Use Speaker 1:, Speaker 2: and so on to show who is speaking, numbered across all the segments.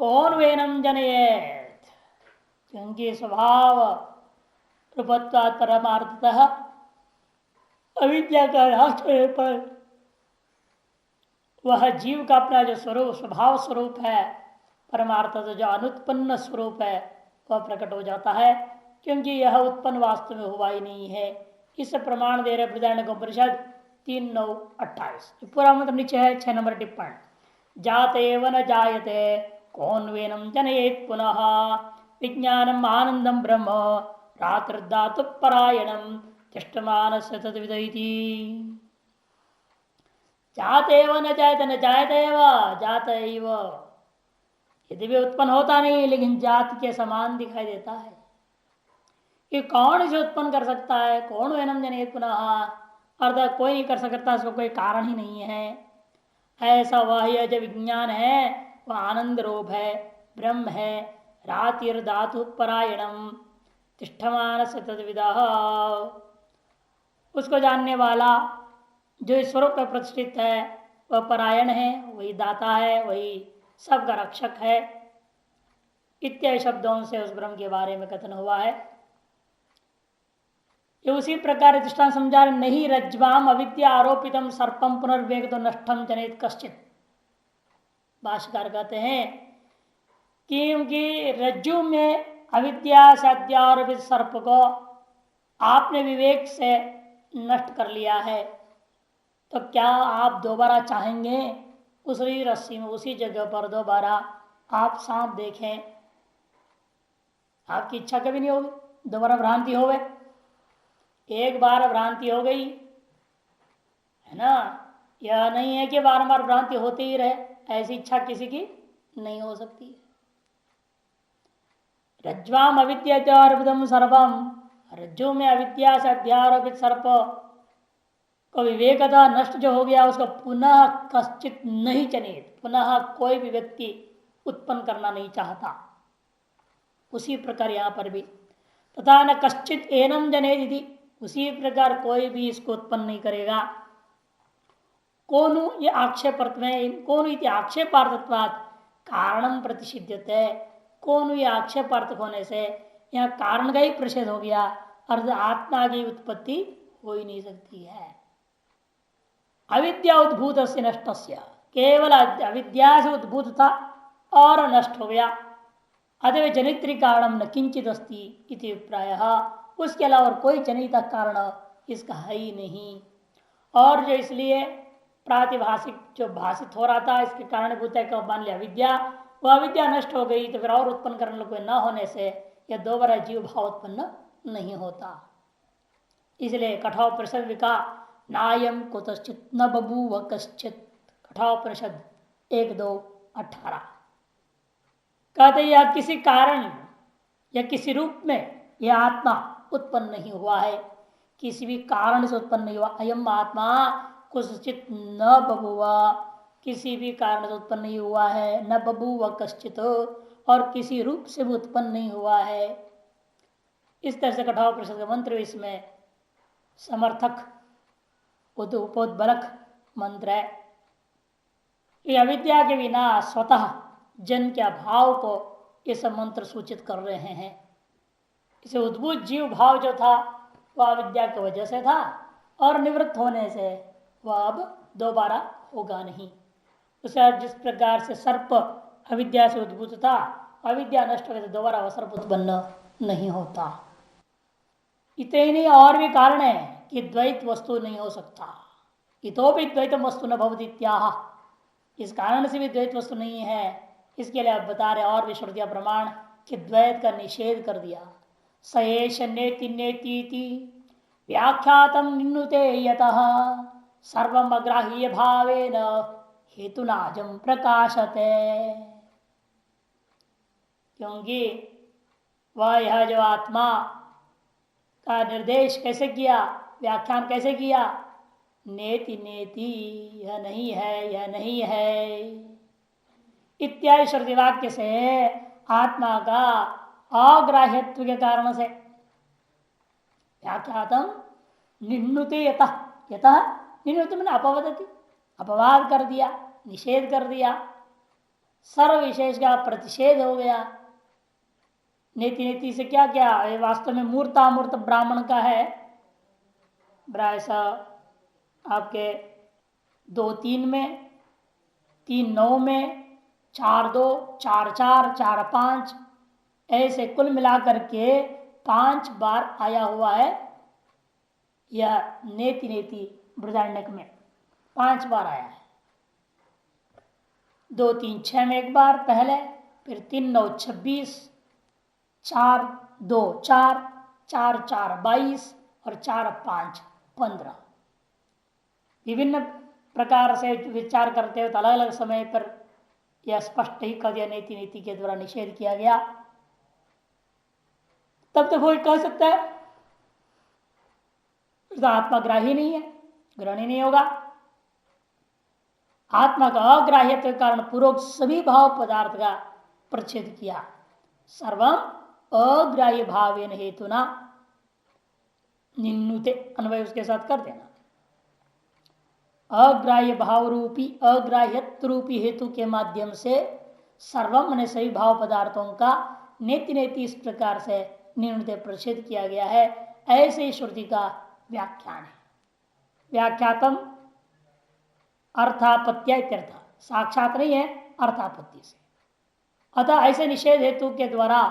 Speaker 1: कौन वेनम जनयेत, क्योंकि स्वभाव रूपत्वात् परमार्थतः अविद्या का नाश होने पर वह जीव का अपना जो स्वरूप स्वभाव स्वरूप है परमार्थ जो अनुत्पन्न स्वरूप है वह प्रकट हो जाता है, क्योंकि यह उत्पन्न वास्तव में हुआ ही नहीं है। इस प्रमाण दे रहे बृहदारण्यकोपनिषद 3:9-28 पूरा मतलब नीचे है 6 नंबर टिप्पणी। जाते व न जायते कौन वेनम जनयेत पुनः विज्ञानम आनंदम ब्रह्म रात्रिधातु परायणम तिष्ठमानस्य तद्विदइति। जाते व न जायते न जायते व जाते एव, यदि भी उत्पन्न होता नहीं लेकिन जाति के समान दिखाई देता है। कि कौन इसे उत्पन्न कर सकता है, कौन वेनम जनयेत पुनः, अर्थात कोई नहीं कर सकता, इसको कोई कारण ही नहीं है। ऐसा वह यह जो विज्ञान है वह आनंद रूप है, ब्रह्म है, रातिर धातु परायणम तिष्ठमान से तद्विदा, उसको जानने वाला जो इस स्वरूप में प्रतिष्ठित है वह परायण है, वही दाता है, वही सबका रक्षक है। इत्यादि शब्दों से उस ब्रह्म के बारे में कथन हुआ है। ये उसी प्रकार दृष्टांत समझा नहीं रज्ज्वाम अविद्या आरोपितम सर्पम पुनर्वेग तो नष्टम जनित कश्चित। भाष्यकार कहते हैं क्योंकि रज्जु में अविद्या से अध्यारोपित सर्प को आपने विवेक से नष्ट कर लिया है, तो क्या आप दोबारा चाहेंगे उसी रस्सी में उसी जगह पर दोबारा आप सांप देखें? आपकी इच्छा कभी नहीं होगी। दोबारा भ्रांति हो गए, एक बार भ्रांति हो गई है ना, यह नहीं है कि बार बार भ्रांति होती ही रहे, ऐसी इच्छा किसी की नहीं हो सकती। रज्ज्वाम अविद्यारोपितम सर्वम, रज्जु में अविद्या से अध्यारोपित सर्प को विवेकता नष्ट जो हो गया उसको पुनः कश्चित नहीं जनित, पुनः कोई भी व्यक्ति उत्पन्न करना नहीं चाहता। उसी प्रकार यहां पर भी तथा न कश्चित एनम जनेति, उसी प्रकार कोई भी इसको उत्पन्न नहीं करेगा। कोनु ये आक्षेपार्थ में, कोनु इति आक्षेपार्थत्वात् कारणम प्रतिषिध्यते, कोनु ये आक्षेपार्थ होने से यहाँ कारण का ही प्रतिषेध हो गया, अर्थात आत्मा की उत्पत्ति हो ही नहीं सकती है। अविद्या उद्भूत से नष्ट, केवल अविद्या से उद्भूत था और नष्ट हो गया। अतः जनित्री कारणम न किंचित अस्ति इति प्रायः, उसके अलावा और कोई जनित कारण इसका है ही नहीं। और जो इसलिए प्रातिभाषिक जो भाषित हो रहा था इसके कारणभूत है कब मान लिया अविद्या, वह अविद्या नष्ट हो गई तो फिर और उत्पन्न करने कोई न होने से यह दोबारा जीव भाव उत्पन्न नहीं होता। इसलिए कठोपनिषद का नायम कुतश्चित न बभूव कश्चित, कठोपनिषद 1:2-18 कहते या किसी कारण या किसी रूप में यह आत्मा उत्पन्न नहीं हुआ है, किसी भी कारण से उत्पन्न नहीं हुआ। अयम आत्मा कुछचित न बभुआ, किसी भी कारण से उत्पन्न नहीं हुआ है, न बभुआ कश्चित, और किसी रूप से भी उत्पन्न नहीं हुआ है। इस तरह से कठोपनिषद का मंत्र इसमें समर्थक उपोद्बलक मंत्र है। यह अविद्या के बिना स्वतः जन के अभाव को इस मंत्र सूचित कर रहे हैं। इसे उद्भूत जीव भाव जो था वह अविद्या की वजह से था और निवृत्त होने से वह अब दोबारा होगा नहीं। उसे जिस प्रकार से सर्प अविद्या से उद्भूत था, अविद्या नष्ट होने से दोबारा वह सर्प उत्पन्न नहीं होता। इतने ही नहीं और भी कारण है कि द्वैत वस्तु नहीं हो सकता। इतोपि द्वैत वस्तु न भवति इत्याह, इस कारण से भी द्वैत वस्तु नहीं है। इसके लिए आप बता रहे और भी श्रुतियां प्रमाण कि द्वैत का निषेध कर दिया। सएष नेति नेति व्याख्यातम निन्नुते यतः सर्वम अग्राह्य भावेन हेतुनाजम प्रकाशते, क्योंकि वह यह जो आत्मा का निर्देश कैसे किया, व्याख्यान कैसे किया, नेति नेति यह नहीं है, यह नहीं है इत्यादि श्रुति वाक्य से आत्मा का अग्राह्यत्व के कारण से व्याख्यातम निन्नुते यतः, यतः निन्नुते मैंने अपवदति, अपवाद कर दिया, निषेध कर दिया। सर्व विशेष का प्रतिषेध हो गया। नेति नेति से क्या क्या ये वास्तव में मूर्तामूर्त ब्राह्मण का है। ऐसा आपके 2-3 में, 3-9 में, 4-2, 4-4, 4-5 ऐसे कुल मिलाकर के 5 बार आया हुआ है। यह नेति नेति बृहदारण्यक में 5 बार आया है। 2-3-6 में एक बार पहले, फिर 3-9 26, 4-2 4, 4-4 22 और 4-5 15। विभिन्न प्रकार से विचार करते हुए अलग अलग समय पर यह स्पष्ट ही कर दिया, नीति नीति के द्वारा निषेध किया गया। तब तो कोई कह सकता है उसका आत्मा ग्राही नहीं है, ग्रहण ही नहीं होगा। आत्मा का अग्राह्यत्व के कारण पूर्वक सभी भाव पदार्थ का प्रच्छेद किया। सर्वम अग्राह्य भावेन हेतुना निन्नुते, अन्वय उसके साथ कर देना। अग्राह्य भाव रूपी अग्राह्यत्व रूपी हेतु के माध्यम से सर्वम ने सभी भाव पदार्थों का नेति नेति इस प्रकार से निन्नुते प्रच्छेद किया गया है। ऐसे ही श्रुति का व्याख्यान है। व्याख्यातम अर्थापत्या इत्यर्थ, साक्षात नहीं है, अर्थापत्ति से। अतः ऐसे निषेध हेतु के द्वारा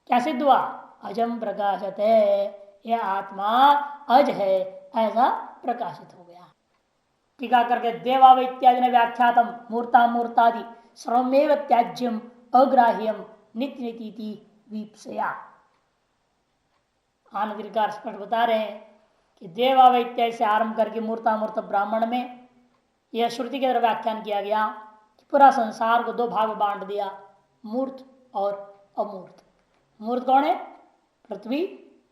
Speaker 1: क्या सिद्ध हुआ? अजम प्रकाशत है, यह आत्मा अज है ऐसा प्रकाशित हो गया। टीका करके देवाव इत्यादि ने व्याख्यातम मूर्ता मूर्तादि सर्वमेव त्याज्यम अग्राह्यम नित्य नीति वीप्सया। आनंदकार स्पष्ट बता रहे हैं कि देवाव इत्यादि से आरंभ करके मूर्तामूर्त ब्राह्मण में यह श्रुति के द्वारा व्याख्यान किया गया कि पूरा संसार को 2 भाग में बांट दिया, मूर्त और अमूर्त। मूर्त कौन है? पृथ्वी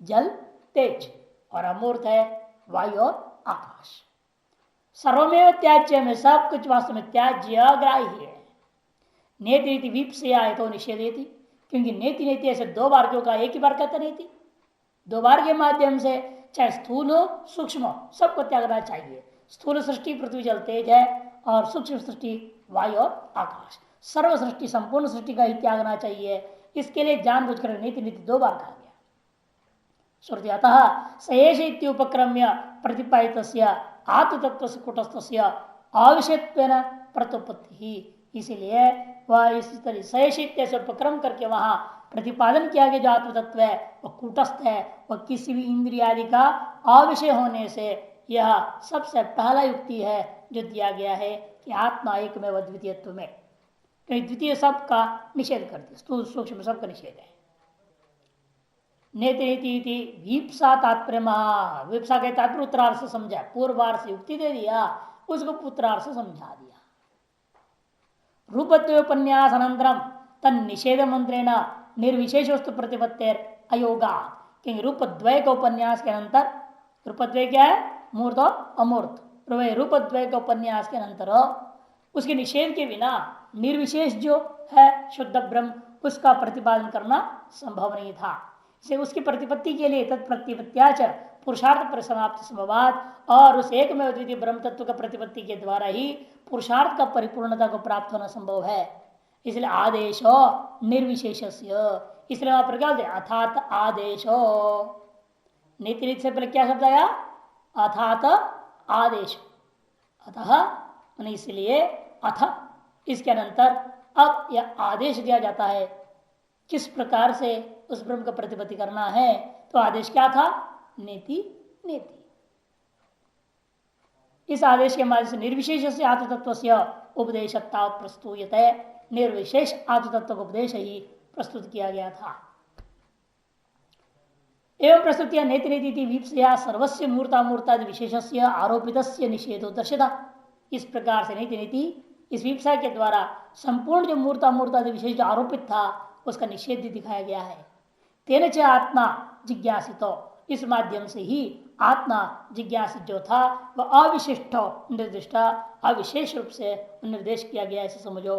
Speaker 1: जल तेज, और अमूर्त है वायु और आकाश। सर्वमेव त्याज्य में सब कुछ वास्तव में त्याज्य अग्राह्य है। नेति नीति वीप्सया है तो निषेधेति, क्योंकि नेति नेति ऐसे 2 बार क्यों का, एक ही बार कहते नहीं थी। 2 बार के माध्यम से चाहे स्थूल हो सूक्ष्म हो सबको त्यागना चाहिए। स्थूल सृष्टि पृथ्वी जल तेज है और सूक्ष्म सृष्टि वायु और आकाश। सर्व सृष्टि संपूर्ण सृष्टि का ही त्यागना चाहिए। इसके लिए जानबूझकर नीति नीति 2 बार कहा गया। श्रुति अतः सएष उपक्रम्य प्रतिपादित आत्मतत्व से कुटस्थ अविषयत्वेन प्रत्युत्पत्ति ही, इसीलिए वह इसी तरह सएषित्य से उपक्रम करके वहां प्रतिपादन किया गया जो आत्मतत्व है वह कूटस्थ है, वह किसी भी इंद्रियादि का अविषय होने से यह सबसे पहला युक्ति है जो दिया गया है कि आत्मा एक में व द्वितीयत्व में, क्योंकि द्वितीय सब का निषेध कर दिया, स्थूल सूक्ष्म सबका निषेध है। नेति नीति वीप्सा तात्पर्य, वीप्सा के तात्पर्य उत्तरार्थ से समझा, पूर्वार्थ से युक्ति दे दिया, उसको उत्तरार्थ से समझा दिया। रूपत्व उपन्यास अनंतरम तन निषेध मंत्रेण निर्विशेष वस्तु प्रतिपत्तिर अयोगा, क्योंकि रूपद्वय का उपन्यास के अंतर, रूपद्वय क्या है? मूर्त और अमूर्त। रूपद्वय का उपन्यास के अंतर उसके निषेध के बिना निर्विशेष जो है शुद्ध ब्रह्म उसका प्रतिपादन करना संभव नहीं था। इसे उसकी प्रतिपत्ति के लिए तत्प्रतिपत्याच पुरुषार्थ पर समाप्त संभवात, और उस एक में अद्वितीय ब्रह्म तत्व का प्रतिपत्ति के द्वारा ही पुरुषार्थ का परिपूर्णता को प्राप्त होना संभव है। इसलिए आदेशो निर्विशेषस्य, इसलिए वहां पर क्या होते अर्थात आदेशो, नीति रीति से पहले क्या शब्द आया? अर्थात आदेश, अतः इसलिए अथ इसके अनंतर अब यह आदेश दिया जाता है किस प्रकार से उस ब्रह्म का प्रतिपत्ति करना है। तो आदेश क्या था? नेति नेति। इस आदेश के माध्यम से निर्विशेष से आत्मतत्व से उपदेशता प्रस्तुत है, निर्विशेष आत्मतत्व का उपदेश ही प्रस्तुत किया गया था। एवं प्रस्तुतिया नेति नेति वीप्सया सर्वस्य मूर्तामूर्तादि विशेषस्य आरोपितस्य निषेधो दर्शिता। इस प्रकार से नेति नेति इस वीप्सा के द्वारा संपूर्ण जो मूर्तामूर्तादि विशेष जो आरोपित था उसका निषेध दिखाया गया है। तेन च आत्मा जिज्ञासितो, इस माध्यम से ही आत्मा जिज्ञासित जो था वह अविशिष्ट निर्दिष्ट अविशेष रूप से निर्देश किया गया, ऐसे समझो।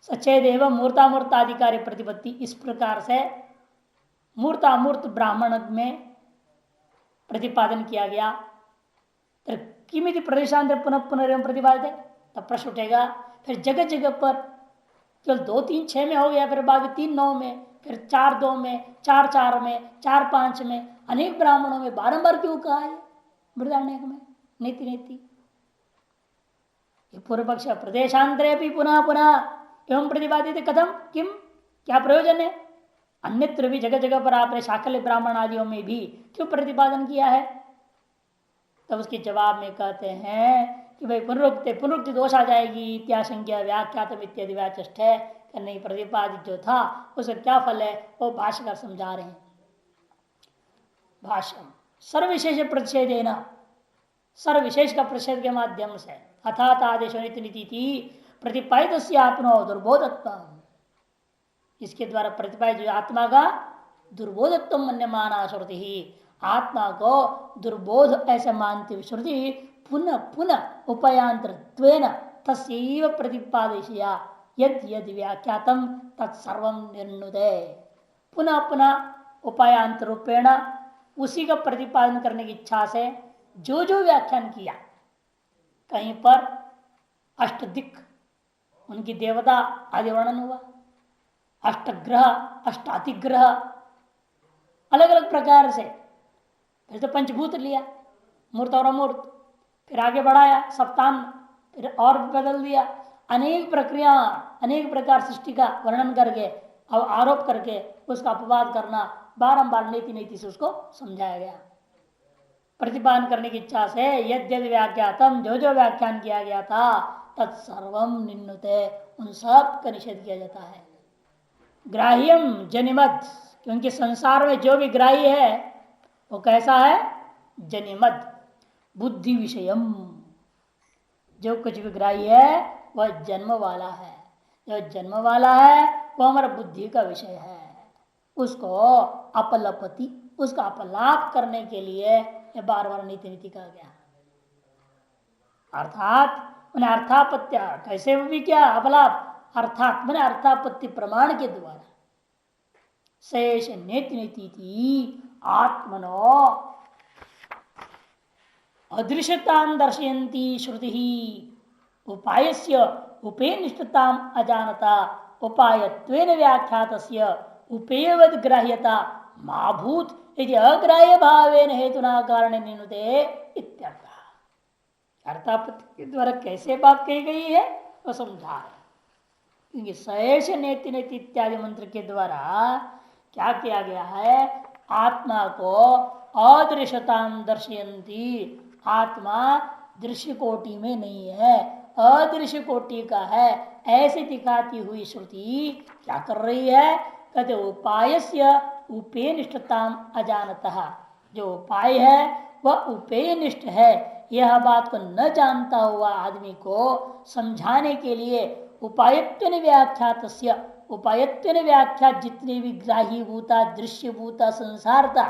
Speaker 1: सचेद एवं मूर्तामूर्ताधिकारी प्रतिपत्ति, इस प्रकार से मूर्तामूर्त ब्राह्मण में प्रतिपादन किया गया। किमिति प्रदेशांतर पुनः पुनर्वं प्रतिपादित है, तब प्रश्न उठेगा फिर जगह जगह पर केवल 2 3 6 में हो गया, फिर बाद में 3 9 में, फिर 4 2 में, 4 4 में, 4 5 में, अनेक ब्राह्मणों में बारंबार क्यों कहा है बृहदारण्यक में नीति नीति? पूर्व पक्ष प्रदेशांतरे भी पुनः पुनः एवं प्रतिपादित कथम किम, क्या प्रयोजन है? अन्यत्र भी जगह जगह पर आपने शाकल्य ब्राह्मण आदियों में भी क्यों प्रतिपादन किया है? तब उसके जवाब में कहते हैं कि भाई पुनरुक्ति दोष आ जाएगी, इत्याशंक्य व्याख्यातम इत्यादि व्याचष्ट है करने प्रतिपादित जो था उसका क्या फल है वो भाष्यकार समझा रहे हैं। भाष्य सर्वविशेष प्रतिषेध देना, सर्वविशेष का प्रतिषेध के माध्यम से अर्थात आदेश नीति प्रतिपादित आत्मा दुर्बोधत्व, इसके द्वारा प्रतिपादित जो आत्मा का दुर्बोधत्व मन्यमाना श्रुति ही, आत्मा को दुर्बोध ऐसे मानती हुई श्रुति पुनः पुनः उपायांतरत्वेन तस्यैव प्रतिपादयिष्या यद यद व्याख्यातम तत्सर्वं निर्णुदे। पुनः पुनः उपायांतर रूपेण उसी का प्रतिपादन करने की इच्छा से जो जो व्याख्यान किया, कहीं पर अष्टदिक उनकी देवता आदि वर्णन हुआ, अष्टग्रह अष्टातिग्रह अलग अलग प्रकार से, फिर तो पंचभूत लिया मूर्त और अमूर्त, फिर आगे बढ़ाया सप्तान, फिर और बदल दिया, अनेक प्रक्रिया अनेक प्रकार सृष्टि का वर्णन करके और आरोप करके उसका अपवाद करना, बारंबार नीति नीति से उसको समझाया गया। प्रतिपादन करने की इच्छा से यद्यद व्याख्यातम जो जो व्याख्यान किया गया था तत्सर्वम निन्नुते, उन सब का निषेध किया जाता है। ग्राह्यम जनिमत, क्योंकि संसार में जो भी ग्राह्य है वो कैसा है? जनिमत बुद्धि विषयम, जो कुछ भी ग्राह्य है वह जन्म वाला है, जो जन्म वाला है वो हमारा बुद्धि का विषय है, उसको अपलपति उसका अपलाप करने के लिए बार बार नीति नीति कहा गया। अर्थात मैंने अर्थापत्य कैसे भी क्या अपलाप, अर्थात मैंने अर्थापत्ति प्रमाण के द्वारा शेष नीति नीति आत्मनो अदृश्यतां दर्शयन्ती श्रुति ही उपायस्य उपेयनिष्ठताम अजानता उपायत्वेन व्याख्यातस्य उपेयवद ग्राह्यता माभूत यदि अग्राह्य भावेन हेतुना कारण निनुते इत्यर्थ। अर्थापत्ति के द्वारा कैसे बात कही गई है वो समझा है, क्योंकि शेष नेति नेति इत्यादि मंत्र के द्वारा क्या किया गया है? आत्मा को अदृश्यताम दर्शयन्ती, आत्मा दृश्य कोटि में नहीं है, अदृश्य कोटि का है ऐसे दिखाती हुई श्रुति क्या कर रही है? कहते उपायस्य उपेयनिष्ठताम अजानतः, जो उपाय है वह उपेयनिष्ठ है, यह बात को न जानता हुआ आदमी को समझाने के लिए उपायत्वेन व्याख्यातस्य, उपायत्वेन व्याख्या जितने भी ग्राही भूता दृश्य भूता संसार था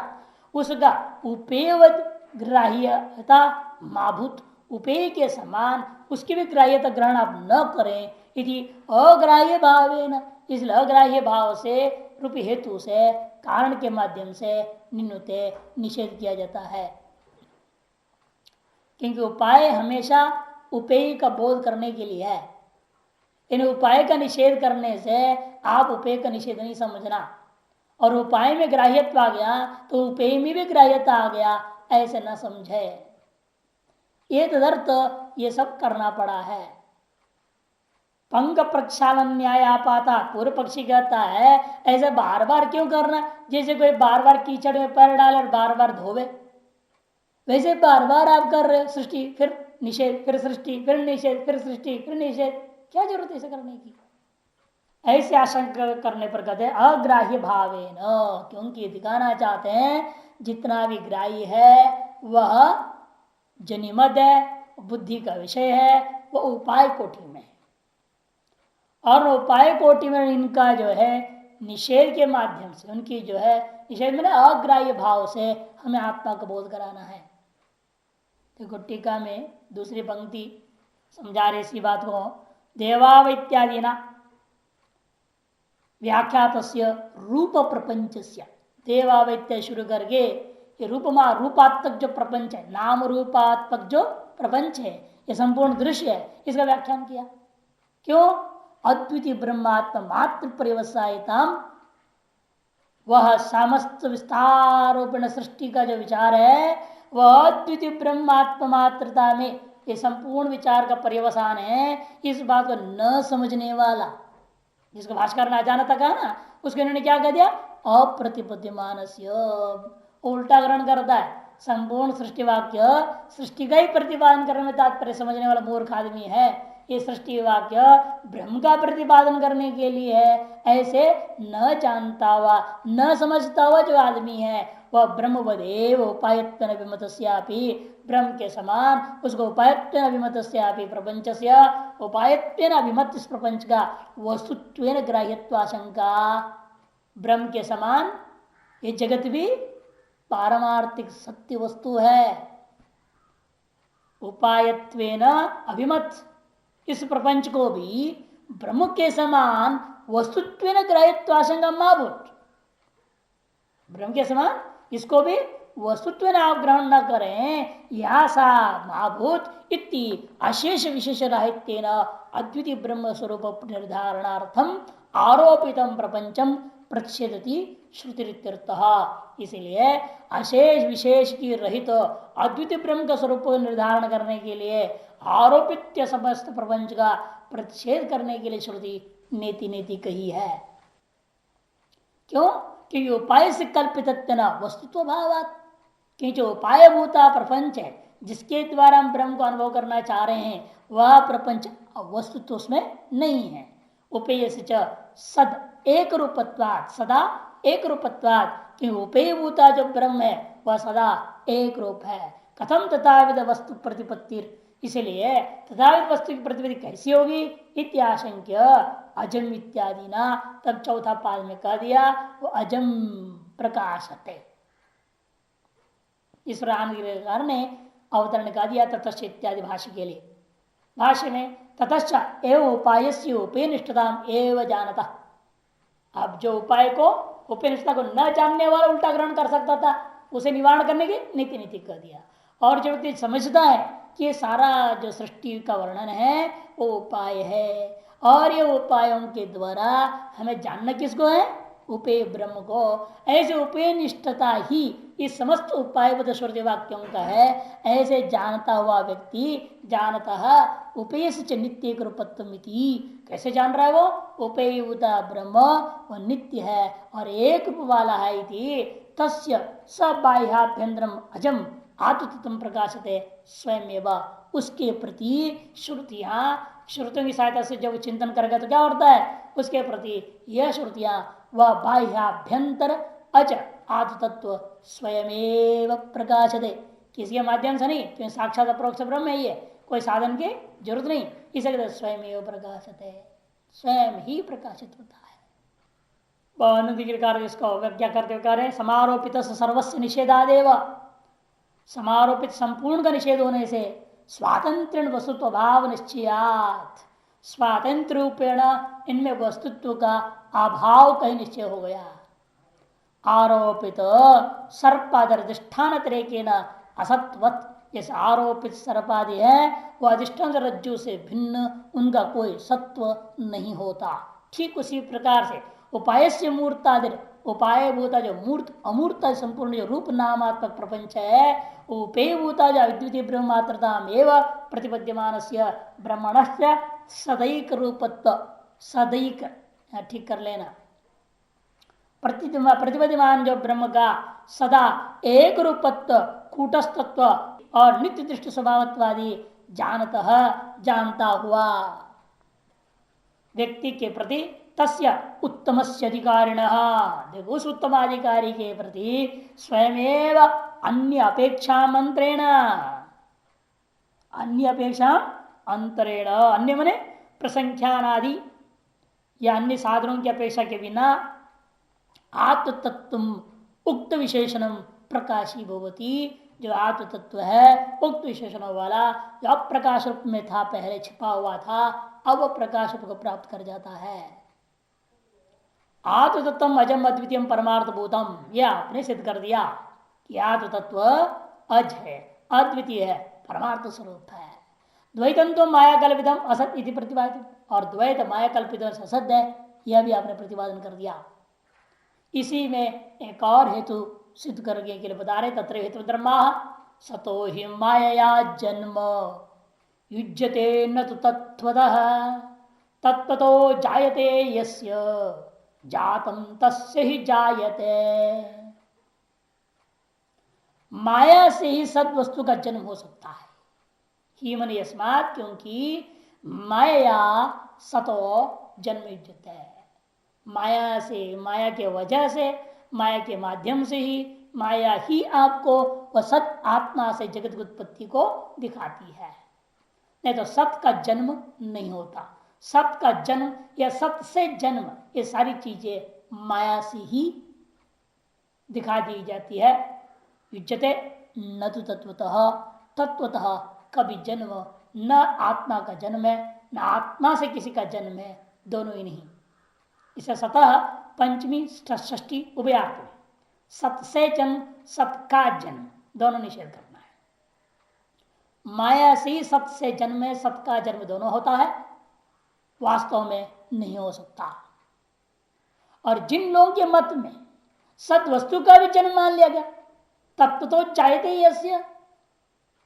Speaker 1: उसका उपेयवद ग्राह्यता माभूत, उपेय के समान उसकी भी ग्राह्यता ग्रहण आप न करें, यदि अग्राह्य भावेन, इसलिए अग्राह्य भाव से रूपी हेतु से कारण के माध्यम से निन्नुते निषेध किया जाता है। क्योंकि उपाय हमेशा उपेय का बोध करने के लिए है, इन उपाय का निषेध करने से आप उपेय का निषेध नहीं समझना, और उपाय में ग्राह्यत्व आ गया तो उपेय में भी ग्राह्यता आ गया ऐसे न समझे। ये तदर्थ ये सब करना पड़ा है। पंग प्रक्षालन न्याय आपाता, पूर्व पक्षी कहता है ऐसे बार बार क्यों करना, जैसे कोई बार बार कीचड़ में पैर डाले और बार बार धोवे, वैसे बार बार आप कर रहे सृष्टि फिर निषेध फिर सृष्टि फिर निषेध फिर सृष्टि फिर निषेध, क्या जरूरत है ऐसे करने की? ऐसे आशंका करने पर कहते हैं अग्राह्य भावेन, क्योंकि दिखाना चाहते हैं जितना भी ग्राह्य है वह जनिमद है, बुद्धि का विषय है, वह उपाय कोटि में, और उपाय कोटि में इनका जो है निषेध के माध्यम से, उनकी जो है निषेध में अग्राह्य भाव से हमें आत्मा का बोध कराना है। तो टीका में दूसरी पंक्ति समझा रहे इसी बात को, देवाव इत्यादि ना व्याख्यातस्य रूप प्रपंचस्य, देवाव इत्यादि शुरू करके ये रूपमा रूपात्मक जो प्रपंच है, नाम रूपात्मक जो प्रपंच है, ये संपूर्ण दृश्य है, इसका व्याख्यान किया। क्यों? अद्वितीय ब्रह्मात्म मात्र परिवसायता, वह समस्त विस्तारोपण सृष्टि का जो विचार है वह अद्वितीय ब्रह्मात्म मात्रता में ये संपूर्ण विचार का पर्यवसान है। इस बात को न समझने वाला, जिसको भाष्कर ने अजानता कहा ना, उसके उन्होंने क्या कह दिया? अप्रतिपद्यमान, उल्टा ग्रहण करता है। संपूर्ण सृष्टि वाक्य सृष्टि का ही प्रतिपादन करने में तात्पर्य समझने वाला मूर्ख आदमी है। ये सृष्टि वाक्य ब्रह्म का प्रतिपादन करने के लिए है, ऐसे न जानता हुआ न समझता हुआ जो आदमी है वह ब्रह्मवदेव उपायत्वेन विमतस्यापि, ब्रह्म के समान उसको उपायत्वेन अभिमतस्यापि प्रपंचस्य, उपायत्वेन अभिमत इस प्रपंच का वस्तुत्वेन ग्राह्यत्वाशंका, ब्रह्म के समान ये जगत भी पारमार्थिक सत्य वस्तु है। उपायत्वेन अभिमत इस प्रपंच को भी ब्रह्म के समान वस्तुत्वेन ग्राह्यत्वाशंका माभूत, ब्रह्म के समान इसको भी वस्तुत्व आप ग्रहण न करें, या सा महाभूत इति अशेष विशेष राहित्येन अद्वितीय ब्रह्म स्वरूप निर्धारणार्थम आरोपितम प्रपंचम प्रतिषेधति श्रुतिरित्यर्थः। इसलिए अशेष विशेष की रहित अद्वितीय ब्रह्म का स्वरूप निर्धारण करने के लिए आरोपित समस्त प्रपंच का प्रतिषेध करने के लिए श्रुति नेति नेति कही है। क्यों? क्योंकि उपाय से कल्पित वस्तुत्व भावात, क्योंकि जो उपाय भूता प्रपंच है जिसके द्वारा हम ब्रह्म को अनुभव करना चाह रहे हैं वह प्रपंच वस्तुत्व उसमें नहीं है। उपेय से सद एक रूपत्वाद, सदा एक रूपत्वाद, क्योंकि उपेय भूता जो ब्रह्म है वह सदा एक रूप है। कथम तथाविध वस्तु प्रतिपत्ति, इसलिए तथाविध वस्तु की प्रतिपत्ति कैसी होगी? इत्याशंक्य अजम इत्यादि ना, तब चौथा पाद में कह दिया वो अजम प्रकाशते। इस प्रकार ने अवतरण का दिया ततश्च इत्यादि भाष्य के लिए। भाष्य में ततश्च एवं उपाय से उपेनिष्ठता एवं जानता, अब जो उपाय को उपेनिष्ठता को न जानने वाला उल्टा ग्रहण कर सकता था, उसे निवारण करने की नीति नीति कर दिया। और जो व्यक्ति समझता है कि ये सारा जो सृष्टि का वर्णन है वो उपाय है, और ये उपायों के द्वारा हमें जानना किसको है? उपेय ब्रह्म को। ऐसे उपेय निष्ठता ही इस समस्त उपाय श्रुति वाक्यों का है। ऐसे जानता हुआ व्यक्ति जानता उपेय से नित्य रूपत्वमिति, कैसे जान रहा है वो? उपेयुता ब्रह्म वो नित्य है और एक रूप वाला है इति तस्य सबाह्याभ्यंतरम अजम आत्मतत्व प्रकाशते स्वयं, उसके प्रति श्रुतियां, श्रुतियों की सहायता से जब चिंतन करेगा तो क्या होता है? उसके प्रति यह श्रुतियां वह बाह्याभ्यंतर अज आत्मतत्व स्वयमेव प्रकाशते, किसी के माध्यम से नहीं, क्योंकि साक्षात अपरोक्ष ब्रह्म है, ये कोई साधन की जरूरत नहीं, इसे स्वयमेव प्रकाशते, स्वयं ही प्रकाशित होता है। नंदगिरिकार इसको व्याख्या करते हुए कह रहे हैं समारोपित सर्वस्व निषेधादेव, समारोपित संपूर्ण का निषेध होने से स्वातंत्र वस्तुत्व भाव निश्चयात, स्वातंत्र रूपेण इनमें वस्तुत्व का अभाव का ही निश्चय हो गया। आरोपित सर्पाधिष्ठान तरीके न असत्वत, जैसे आरोपित सर्पादि है वह अधिष्ठान रज्जु से भिन्न, उनका कोई सत्व नहीं होता। ठीक उसी प्रकार से उपाय से मूर्तादि, उपाय भूता जो मूर्त अमूर्त संपूर्ण जो रूप नामात्मक प्रपंच है, उपेय भूता जो अद्वितीय ब्रह्मात्रता एवं प्रतिपद्यमान ब्रह्मण सदैक रूपत्व, सदैक ठीक कर लेना, प्रतिपद्यमान जो ब्रह्म का सदा एक रूपत्व, कूटस्थत्व और नित्य दृष्टि स्वभावत्वादि जानता हुआ व्यक्ति के प्रति तस्य उत्तमस्य अधिकारिण, देखो उस उत्तम अधिकारी के प्रति स्वयमेव अन्य अपेक्षा मंत्रेण, अन्य अपेक्षा अंतरेण, अन्य मने प्रसंख्यानादि या अन्य साधनों की अपेक्षा के बिना आत्म तत्व उक्त विशेषणम प्रकाशी भवती, जो आत्म तत्व है उक्त विशेषणों वाला जो अप्रकाश रूप में था, पहले छिपा हुआ था, अब प्रकाश रूप को प्राप्त कर जाता है। आत्म तत्व अजम अद्वितीय परमार्थ भूतम, यह आपने सिद्ध कर दिया कि आत्म तत्व अज है, अद्वितीय है, परमार्थ स्वरूप है। द्वैतम तो माया कल्पितम असत इति प्रतिपादित, और द्वैत माया कल्पित असत है, यह भी आपने प्रतिपादन कर दिया। इसी में एक और हेतु सिद्ध करने के लिए बता रहे, तत्र हेतु धर्मा सतो ही माया जन्म युज्यते न तो तत्वतः तत्वतो जायते यस्य जातम तस्य ही जायते। माया से ही सद वस्तु का जन्म हो सकता है। ही मन यस्मात्, क्योंकि माया सतो जन्म युज्यते है। माया से, माया के वजह से, माया के माध्यम से ही माया ही आपको वह सत आत्मा से जगत की उत्पत्ति को दिखाती है। नहीं तो सत का जन्म नहीं होता। सत का जन्म या सत से जन्म, ये सारी चीजें माया से ही दिखा दी जाती है। युज्यते न तो तत्वतः, तत्वतः कभी जन्म न आत्मा का जन्म है न आत्मा से किसी का जन्म है, दोनों ही नहीं। इसे सतह पंचमी षष्ठी उभयार्थ में सत से जन्म सत का जन्म दोनों निषेध करना है। माया से ही सत से जन्म है, सत का जन्म दोनों होता है, वास्तव में नहीं हो सकता। और जिन लोगों के मत में सत वस्तु का भी जन्म मान लिया गया, तत्व तो चाहते ही ऐसे,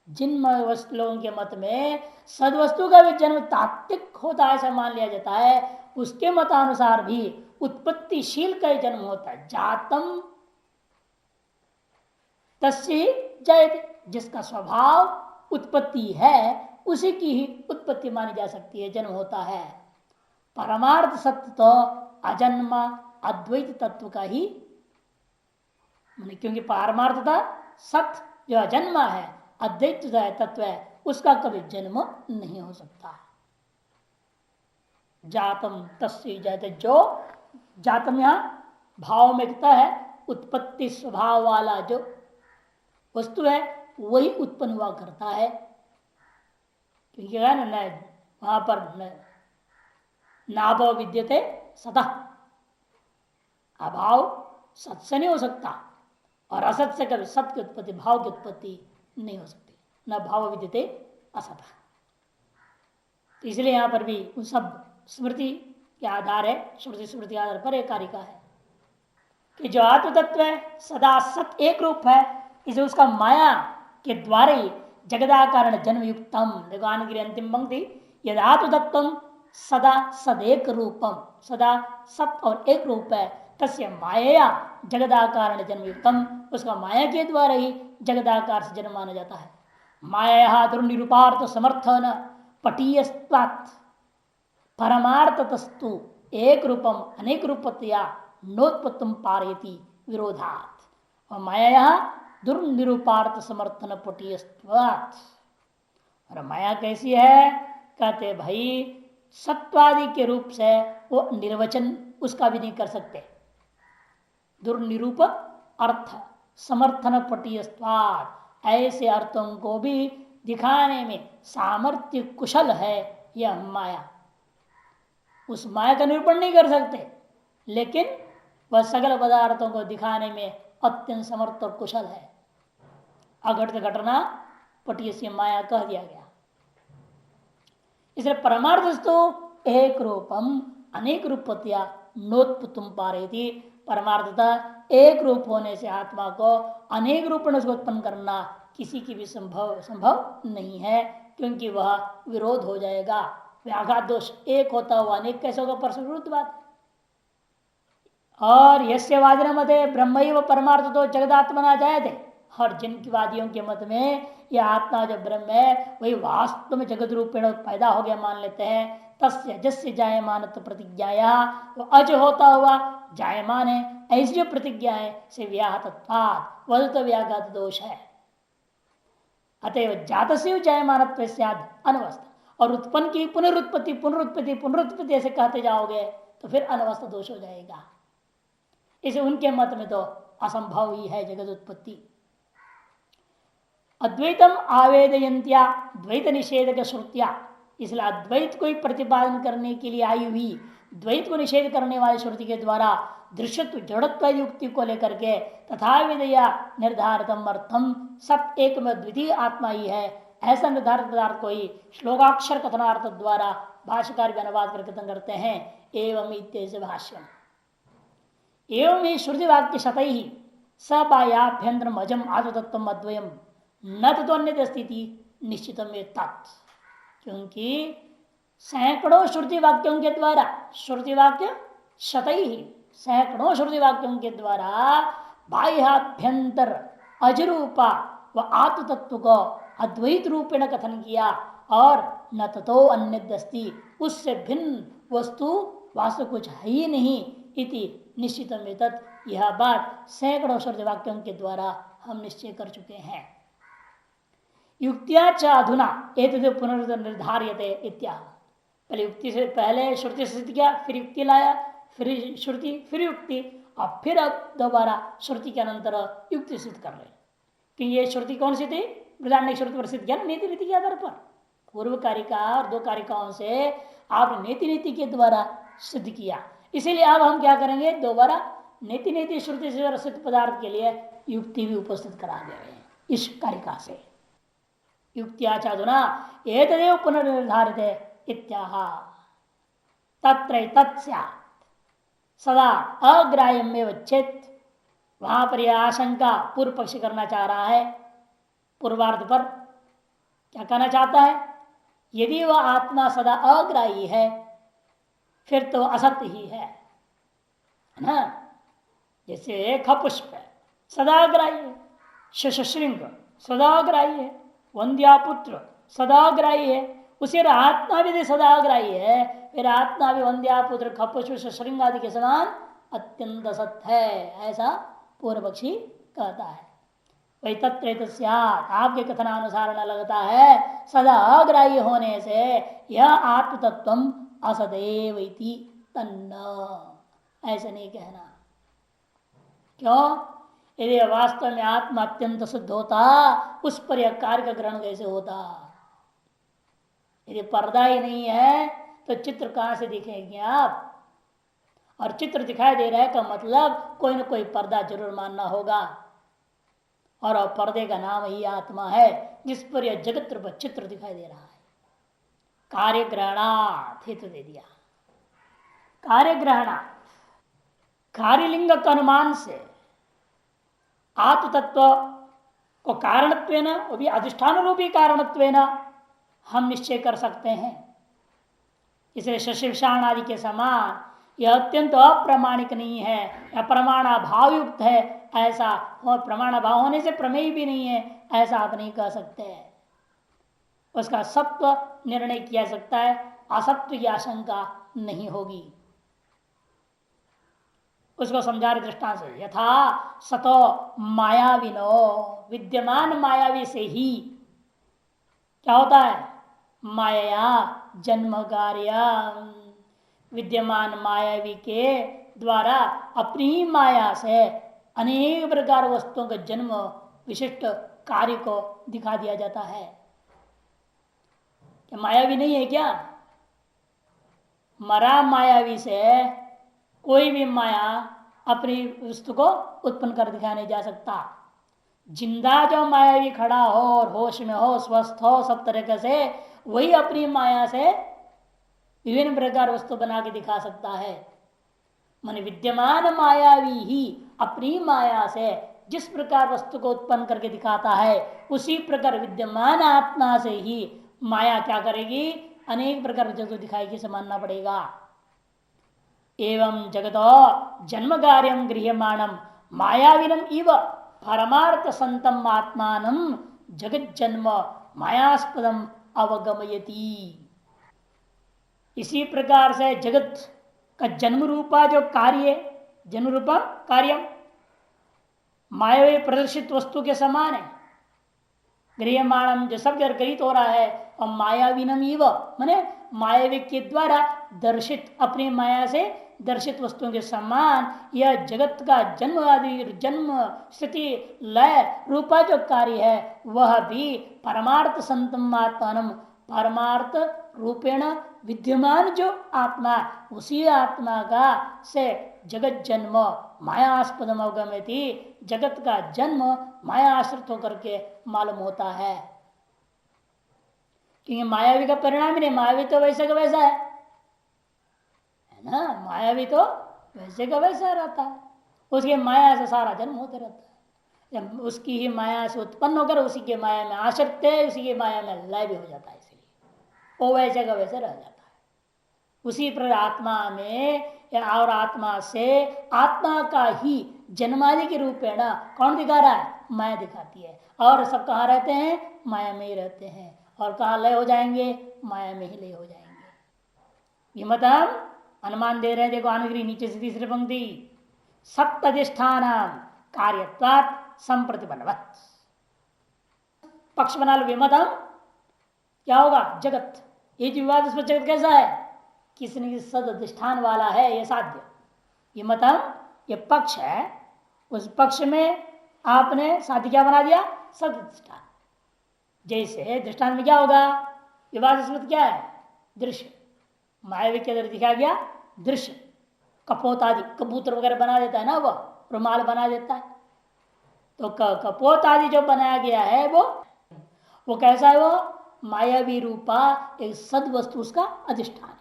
Speaker 1: जिन लोगों के मत में सद वस्तु का भी जन्म तात्विक होता है ऐसा मान लिया जाता है, उसके मतानुसार भी उत्पत्तिशील का जन्म होता है। जातम तस्य जयते, जिसका स्वभाव उत्पत्ति है उसी की ही उत्पत्ति मानी जा सकती है, जन्म होता है। परमार्थ सत्य तो अजन्मा अद्वैत तत्व का ही, क्योंकि पारमार्थता सत्य जो अजन्मा है, अद्वैत तत्व है, उसका कभी जन्म नहीं हो सकता। जातम तस्य जाते, जो जातम यहां भाव में कहता है, उत्पत्ति स्वभाव वाला जो वस्तु है वही उत्पन्न हुआ करता है। क्योंकि है ना, वहां पर नाभव विद्यते सतः, अभाव सत से नहीं हो सकता और असत से कभी सत की उत्पत्ति, भाव की उत्पत्ति नहीं हो सकती। न भाव विद्यते असत, इसलिए यहां पर भी उन सब स्मृति के आधार है, श्रुति स्मृति आधार पर एक कारिका है कि जो आत्म तत्व है सदा सत एक रूप है, इसे उसका माया के द्वारा ही जगदाकारण जन्म युक्तम। देखो आनगिरी अंतिम पंक्ति, यदि आत्म तत्व सदा सदैक रूपम, सदा सत और एक रूप है, तस्य माया जगदाकारण जन्म युक्तम, उसका माया के द्वारा ही जगदाकार से जन्म माना जाता है। माया दुर्निरूपार्थ समर्थन पटीयस्त्वात् परमार्थतस्तु एक रूपम अनेक रूपतया नोत्पत्तम पारयति विरोधात्। और माया दुर्निरूपार्थ समर्थन पटीयस्त्वात्, और माया कैसी है, कहते भाई सत्वादि के रूप से वो निर्वचन उसका भी नहीं कर सकते। दुर्निरूप अर्थ समर्थन पटीयस्त्वात्, ऐसे अर्थों को भी दिखाने में सामर्थ्य कुशल है यह माया। उस माया का निरूपण नहीं कर सकते, लेकिन वह सकल पदार्थों को दिखाने में अत्यंत समर्थ और कुशल है। अघटित घटना पटीय से माया कह दिया गया। इसलिए परमार्थस्तु एक रूपम अनेक रूपत्या नोत्पत्तुम पारेति, परमार्थता एक रूप होने से आत्मा को अनेक रूप में उत्पन्न करना किसी की भी संभव नहीं है, क्योंकि वह विरोध हो जाएगा। व्याघात दोष, एक होता हुआ अनेक कैसे होगा, परस्पर विरुद्ध बात। और यस्य वादिन मते ब्रह्म परमार्थ तो जगदात्मना जायते, और जिनकी वादियों के मत में यह आत्मा जो ब्रह्म है वही वास्तव में जगत रूपेण पैदा हो गया मान लेते हैं। तस्य जस्य जायमान प्रतिज्ञाया, वो अज होता हुआ जायमान है, ऐसी जो प्रतिज्ञा है से व्याहतत्वात्, वह तो व्याघात दोष है। अतएव जात से जायमान अनवस्था, और उत्पन्न की पुनरुत्पत्ति पुनरुत्पत्ति पुनरुत्पत्ति ऐसे कहते जाओगे तो फिर अनवस्था दोष हो जाएगा। इसे उनके मत में तो असंभव ही है जगत उत्पत्ति। अद्वैतम आवेदयंत्या द्वैत निषेधक श्रुतिया, इसलिए अद्वैत को ही प्रतिपादन करने के लिए आई हुई द्वैत को निषेध करने वाली श्रुति के द्वारा दृश्यत्व जड़त्व युक्ति को लेकर के तथा विदया निर्धारितम अर्थम सब एक में द्वितीय आत्मा ही है, ऐसा निर्धारित पदार्थ को ही श्लोकाक्षर कथनार्थ द्वारा भाष्यकार भी अनुवाद कर कथन करते हैं। एवं इत्येष भाष्यम एवं ही श्रुति वाक्य शतै ही सबायाभ्यंतरम अजम आत्मतत्व अद्वयम न तत्वन्य स्थिति निश्चितम तत्। क्योंकि सैकड़ों श्रुति वाक्यों के द्वारा, श्रुति वाक्य शतै ही सैकड़ों श्रुति वाक्यों के द्वारा बाह्याभ्यंतर अजरूपा व आत्म तत्व को अद्वैत रूपेण कथन किया और न ततो अन्य दस्ती, उससे भिन्न वस्तु वास्तव कुछ है ही नहीं इति निश्चित में तत्। यह बात सैकड़ों श्रुति वाक्यों के द्वारा हम निश्चय कर चुके हैं। युक्तिया च अधुना एतद् पुनर्निर्धार्यते इत्याह। पहले युक्ति से पहले श्रुति से सिद्ध किया, फिर युक्ति लाया, फिर श्रुति, फिर युक्ति, और फिर अब दोबारा श्रुति के अनंतर युक्ति सिद्ध कर रहे। कि ये श्रुति कौन सी थी? बृहदारण्यक श्रुति पर सिद्ध किया नीति नीति के आधार पर। पूर्व कारिका और दो कारिकाओं से आपने नीति नीति के द्वारा सिद्ध किया, इसीलिए अब हम क्या करेंगे, दोबारा नीति नीति श्रुति से सिद्ध पदार्थ के लिए युक्ति भी उपस्थित करा दे रहे हैं इस कारिका से। युक्तिया चाधुना एतदेव पुनर्निर्धारित इत्याह। तत्र तत्स्यात् सदा अग्राह्यमेव चेत। वहां पर यह आशंका पूर्व पक्ष करना चाह रहा है। पूर्वार्ध पर क्या कहना चाहता है? यदि वह आत्मा सदा अग्राही है फिर तो असत्य ही है ना। जैसे खपुष्प सदाग्राही है, शशृंग सदाग्राही है, वंद्यापुत्र सदाग्राही है, उसे आत्मा भी सदाग्राही है, फिर आत्मा भी वंद्यापुत्र खपुष्प शशृंग आदि के समान अत्यंत असत्य है, ऐसा पूर्व पक्षी कहता है। वही तत्र आपके कथनानुसार न लगता है सदा अग्राही होने से यह आत्म तत्व असदैव इति तन्न, ऐसा नहीं कहना। क्यों? यदि वास्तव में आत्मा अत्यंत शुद्ध होता उस पर यह कार्य का ग्रहण कैसे होता? यदि पर्दा ही नहीं है तो चित्र कहां से दिखेंगे आप? और चित्र दिखाई दे रहा है का मतलब कोई ना कोई पर्दा जरूर मानना होगा, और पर्दे का नाम ही आत्मा है जिस पर यह जगत रूप चित्र दिखाई दे रहा है। कार्य ग्रहणार्थ हेतु दे दिया। कार्य ग्रहणार्थ कार्यलिंग के अनुमान से आत्म तत्व को कारणत्वेन, वो भी अधिष्ठान रूपी कारणत्वेन हम निश्चय कर सकते हैं। इसलिए शशिविषाण आदि के समान यह अत्यंत अप्रामाणिक नहीं है, यह प्रमाणाभाव युक्त है ऐसा, और प्रमाणाभाव होने से प्रमेय भी नहीं है ऐसा आप नहीं कह सकते। उसका सत्व निर्णय किया सकता है, असत्व की आशंका नहीं होगी। उसको समझा रहे दृष्टांत से, यथा सतो मायाविनो, विद्यमान मायावी से ही क्या होता है? माया जन्म कार्य, विद्यमान मायावी के द्वारा अपनी ही माया से अनेक प्रकार वस्तुओं का जन्म विशिष्ट कार्य को दिखा दिया जाता है। क्या मायावी नहीं है क्या? मरा मायावी से कोई भी माया अपनी वस्तु को उत्पन्न कर दिखाया नहीं जा सकता। जिंदा जो मायावी खड़ा हो और होश में हो, स्वस्थ हो, सब तरीके से वही अपनी माया से विभिन्न प्रकार वस्तु बना के दिखा सकता है। मन विद्यमान मायावी ही अपनी माया से जिस प्रकार वस्तु को उत्पन्न करके दिखाता है, उसी प्रकार विद्यमान आत्मा से ही माया क्या करेगी? अनेक प्रकार जगत दिखाएगी से मानना पड़ेगा। एवं जगतो जन्म कार्यम गृह्यमाणम मायाविनम इव परमार्थ संतम आत्मानं जगत जन्म मायास्पदम अवगमयति। इसी प्रकार से जगत का जन्म रूपा जो कार्य, जन्म रूपा कार्य मायावी प्रदर्शित वस्तु के समान है। गृह्यमाणम जो सब ग्रहित हो रहा है, और मायाविनम इव माने मायावी के द्वारा दर्शित, अपनी माया से दर्शित वस्तुओं के समान यह जगत का जन्म आदि, जन्म स्थिति लय रूपा जो कार्य है वह भी परमार्थ संतम आत्मान, परमार्थ रूपेण विद्यमान जो आत्मा, उसी आत्मा का से जगत जन्म मायास्पदम अवगमयति, जगत का जन्म माया आश्रित होकर के मालूम होता है। क्योंकि मायावी का परिणाम ही नहीं, मायावी तो वैसे का वैसा है ना, मायावी तो वैसे का वैसा रहता है। उसकी माया से सारा जन्म होते रहता है, जब उसकी ही माया से उत्पन्न होकर उसी के माया में आसक्त है, उसी के माया में लय भी हो जाता है, इसलिए वो वैसे का वैसे रह जाता है। उसी पर आत्मा में और आत्मा से आत्मा का ही जन्मादि के रूपेण कौन दिखा रहा है, माया दिखाती है। और सब कहाँ रहते हैं, माया में ही रहते हैं। और कहाँ लय हो जाएंगे, माया में ही लय हो जाएंगे। ये मत हम अनुमान दे रहे हैं। देखो अनुग्रही नीचे से तीसरी पंक्ति, सप्तधिष्ठान कार्यत्वात् संप्रतिबलवत्। पक्ष बना लो विमतम, क्या होगा, जगत। ये जो विवाद उसमें जगत कैसा है, किसी न किसी सद अधिष्ठान वाला है, ये साध्य। ये मतम, ये पक्ष है, उस पक्ष में आपने साध्य क्या बना दिया, सद अधिष्ठान। जैसे दृष्टांत में क्या होगा, विवाद स्मृत क्या है, दृश्य। मायावी के अंदर दिखाया गया दृश्य, कपोत आदि, कबूतर वगैरह बना देता है ना, वो रुमाल बना देता है। तो कपोत आदि जो बनाया गया है वो कैसा है, वो मायावी रूपा एक सद वस्तु उसका अधिष्ठान है।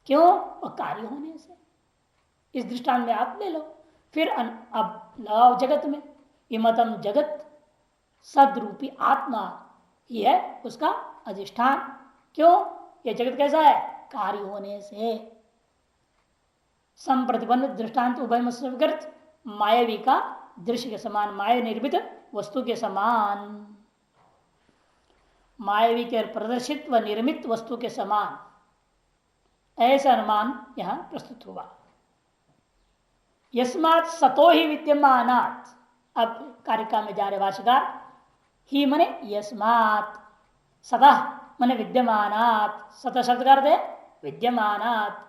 Speaker 1: क्यों, वह कार्य होने से। इस दृष्टांत में आप ले लो। फिर अब लगाओ जगत में, इमतम जगत सदरूपी आत्मा ही है उसका अधिष्ठान। क्यों, यह जगत कैसा है, कार्य होने से। संप्रतिबंध दृष्टांत उभयमस्कृत, मायावी का दृश्य के समान, माया निर्मित वस्तु के समान, मायावी के प्रदर्शित व निर्मित वस्तु के समान, ऐसा अनुमान यहां प्रस्तुत हुआ। यस्मात् सतो ही विद्यमानात्, अब कारिका में जा रहे भाष्यकार, ही मने यस्मात्, सतः मने विद्यमानात्, सतः शब्द कर दे विद्यमानात्,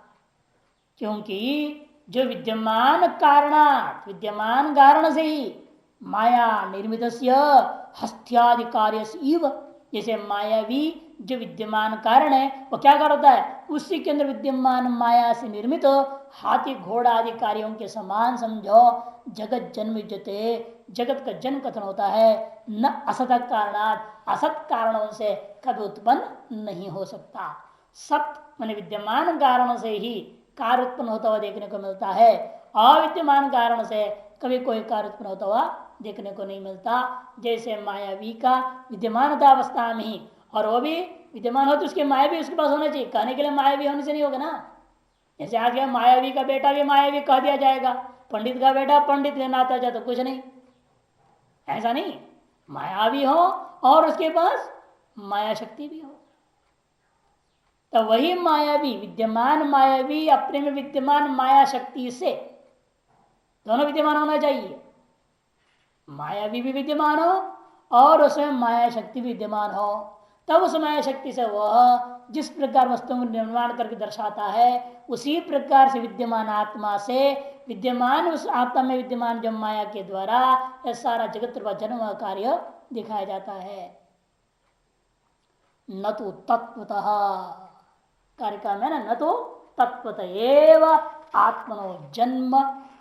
Speaker 1: क्योंकि जो विद्यमान कारणात्, विद्यमान कारण से ही माया निर्मित हस्त्यादि कार्य इव, जैसे मायावी जो विद्यमान कारण है वो क्या करता है, उसी के अंदर विद्यमान माया से निर्मित हाथी घोड़ा आदि कार्यों के समान समझो। जगत जन्म युजते, जगत का जन्म कथन होता है न असत कारणात्, असत कारणों से कभी उत्पन्न नहीं हो सकता। सत माने विद्यमान कारण से ही कार्य उत्पन्न होता हुआ देखने को मिलता है, अविद्यमान कारण से कभी कोई कार्य उत्पन्न होता हुआ देखने को नहीं मिलता। जैसे मायावी का विद्यमानता अवस्था में ही, और वो भी विद्यमान हो तो उसके माया भी उसके पास होना चाहिए, कहने के लिए मायावी होने से नहीं होगा ना। जैसे आ गया मायावी का बेटा भी मायावी कह दिया जाएगा, पंडित का बेटा पंडित लेना आता जाए तो कुछ नहीं, ऐसा नहीं। मायावी हो और उसके पास माया शक्ति भी हो, तो वही मायावी विद्यमान मायावी अपने में विद्यमान माया शक्ति से, दोनों विद्यमान होना चाहिए। मायावी भी विद्यमान हो और उसमें माया शक्ति विद्यमान हो, तब उस माया शक्ति से वह जिस प्रकार वस्तुओं को निर्माण करके दर्शाता है, उसी प्रकार से विद्यमान आत्मा से विद्यमान उस आत्मा में विद्यमान जो माया के द्वारा यह सारा जगत व जन्म कार्य दिखाया जाता है। न तो तत्वतः, कारिका में ना, न तो तत्वतः एव आत्मनो जन्म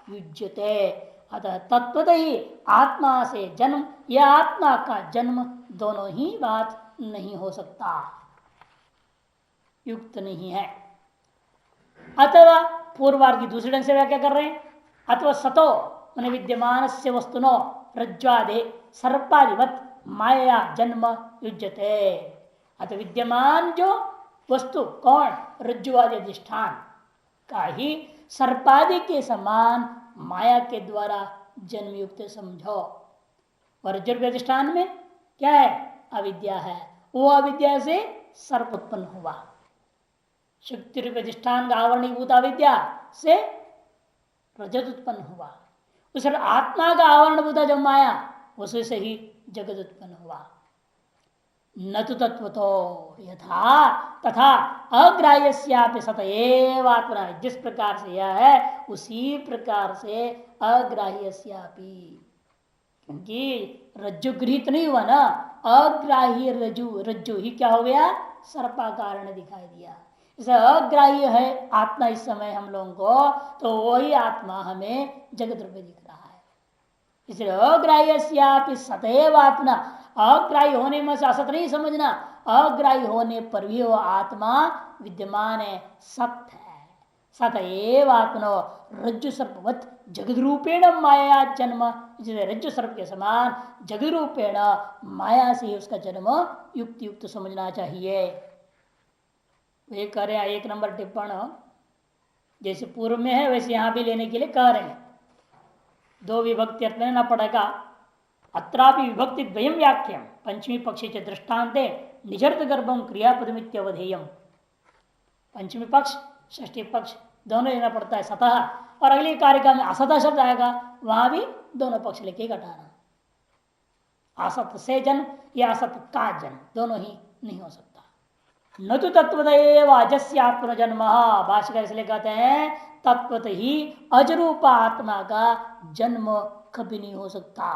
Speaker 1: युज्यते, अतः तत्वतः ही आत्मा से जन्म या आत्मा का जन्म दोनों ही बात नहीं हो सकता, युक्त नहीं है। अथवा पूर्वार्ध की दूसरे ढंग से व्याख्या कर रहे हैं, अथवा सतो मैंने विद्यमान से वस्तुनो रज्ज्वादे सर्पादिवत माया जन्म युज्यते, अतः विद्यमान जो वस्तु कौन, रज्जुवादि अधिष्ठान का ही सर्पादि के समान माया के द्वारा जन्म युक्त समझो। और रज्जु अधिष्ठान में क्या है, अविद्या है, वो अविद्या से सर्प उत्पन्न हुआ। शक्ति रूप अधिष्ठान का आवरणीभूत अविद्या से रजत उत्पन्न हुआ, उस आत्मा का आवरणभूत जो माया उसी से ही जगत उत्पन्न हुआ। न तो तत्व तो यथा तथा अग्राह्य सतएव आत्मा, जिस प्रकार से यह है उसी प्रकार से अग्राह्यस्यापि, क्योंकि रज्जु गृहित नहीं हुआ ना, अग्राह्य रज्जु, रज्जु ही क्या हो गया, सर्पाकार ने दिखाई दिया। इसे अग्राह्य है आत्मा इस समय हम लोगों को, तो वही आत्मा हमें जगत रूप में दिख रहा है। इसलिए अग्राह्यस्यापि सतएव आत्मा, अग्राह्य होने में से असत नहीं समझना, अग्राही होने पर भी वो आत्मा विद्यमान है, सत्य है। सत एव आत्मनो रज्जु सर्पवत जगद रूपेण माया जन्म, जिसे रज्जु सर्प के समान जगद रूपेण माया से उसका जन्म युक्त युक्त समझना चाहिए। वे कह रहे हैं 1 नंबर टिप्पण, जैसे पूर्व में है वैसे यहां भी लेने के लिए कह रहे हैं। 2 विभक्ति अर्थ लेना पड़ेगा। अत्रापि विभक्ति द्वयम व्याख्यम पंचमी पक्षी के दृष्टान्ते निजर्त गर्भम क्रियापदमित्यवधेयम। पंचमी पक्ष षष्ठी पक्ष दोनों लेना पड़ता है सतह, और अगले कारिका में असतः शब्द आएगा, वहां भी दोनों पक्ष लेके घटाना। असत से जन्म या असत का जन्म दोनों ही नहीं हो सकता। न तो तत्वतएव अजस्य आत्म जन्म, भाष्यकार इसलिए कहते हैं तत्वत ही अजरूप आत्मा का जन्म कभी नहीं हो सकता।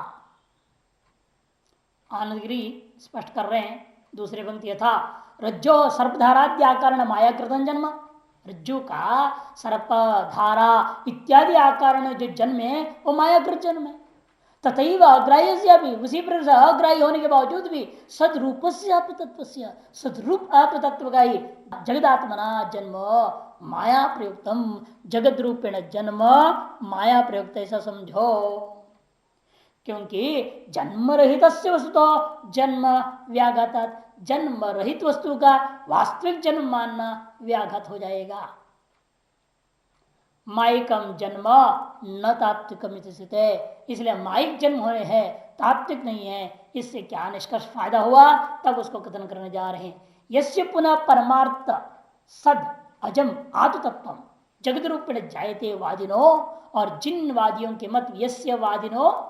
Speaker 1: आनंदगिरी स्पष्ट कर रहे हैं दूसरे पंक्ति, यथा रज्जो सर्पधाराद्याकरण माया कृतन जन्म, रज्जु का सर्प धारा इत्यादि आकरण जो जन्म है वो मायाकृत जन्म है। तथैव अग्राह्य से भी उसी प्रकार से अग्राह्य होने के बावजूद भी सदरूप से आत्मतत्व से सदरूप आत्मतत्व का ही जगदात्मना जन्म माया प्रयुक्तम, जगद रूपेण जन्म माया प्रयुक्त ऐसा समझो। क्योंकि जन्म रहित वस्तु जन्म व्याघात, जन्म रहित वस्तु का वास्तविक जन्म मानना व्याघात हो जाएगा। माइकम जन्म न तात्विकम, इसलिए माइक जन्म होने हैं तात्विक नहीं है। इससे क्या निष्कर्ष फायदा हुआ, तब उसको कथन करने जा रहे हैं। यस्य पुनः परमार्थ सद अजम आत्मतत्व जगत रूपेण जायते वादिनो, और जिन वादियों के मत, यस्य वादिनो